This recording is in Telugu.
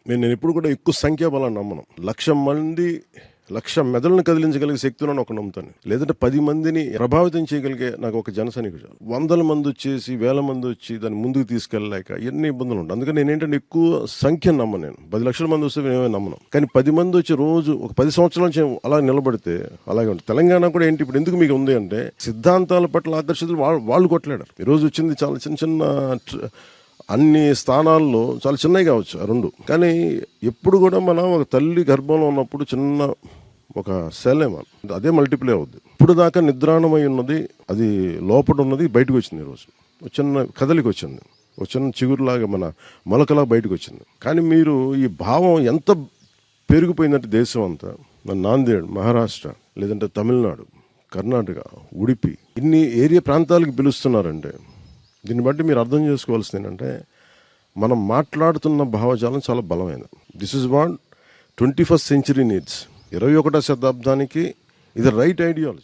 నేను ఎప్పుడు కూడా ఎక్కువ సంఖ్యాబలాన్ని నమ్మను. 1,00,000 మెదడులను కదిలించగలిగే శక్తులను ఒక నమ్ముతాను. లేదంటే 10 మందిని ప్రభావితం చేయగలిగే నాకు ఒక జనసైనికుడు చాలు. 100 మంది వచ్చేసి 1000 మంది వచ్చి దాన్ని ముందుకు తీసుకెళ్ళలేక ఎన్ని ఇబ్బందులు ఉంటాయి. అందుకని నేనేంటంటే ఎక్కువ సంఖ్యను నమ్మను. నేను 10 లక్షల మంది వస్తే నేనే నమ్మను. కానీ 10 మంది వచ్చి రోజు ఒక 10 సంవత్సరాల నుంచి అలా నిలబడితే అలాగే ఉంటుంది. తెలంగాణ కూడా ఏంటి ఇప్పుడు ఎందుకు మీకు ఉంది అంటే సిద్ధాంతాల పట్ల ఆకర్షితులు వాళ్ళు కొట్టలేడారు. ఈరోజు వచ్చింది చాలా చిన్న అన్ని స్థానాల్లో చాలా చిన్నవి కావచ్చు ఆ రెండు. కానీ ఎప్పుడు కూడా మనం ఒక తల్లి గర్భంలో ఉన్నప్పుడు చిన్న ఒక సెలేమన్ అదే మల్టిప్లై అవుద్ది. ఇప్పుడు దాకా నిద్రాణమై ఉన్నది, అది లోపల ఉన్నది బయటకు వచ్చింది. ఈరోజు చిన్న కదలికి వచ్చింది, ఒక చిన్న చిగురులాగా మన మొలకలా బయటకు వచ్చింది. కానీ మీరు ఈ భావం ఎంత పెరిగిపోయిందంటే దేశం అంతా, మన నాందేడ్, మహారాష్ట్ర, లేదంటే తమిళనాడు, కర్ణాటక, ఉడిపి, ఇన్ని ఏరియా ప్రాంతాలకు పిలుస్తున్నారంటే దీన్ని బట్టి మీరు అర్థం చేసుకోవాల్సింది ఏంటంటే మనం మాట్లాడుతున్న భావజాలం చాలా బలమైనది. This is what 21st century needs. 21వ శతాబ్దానికి ఇది రైట్ ఐడియాలజీ.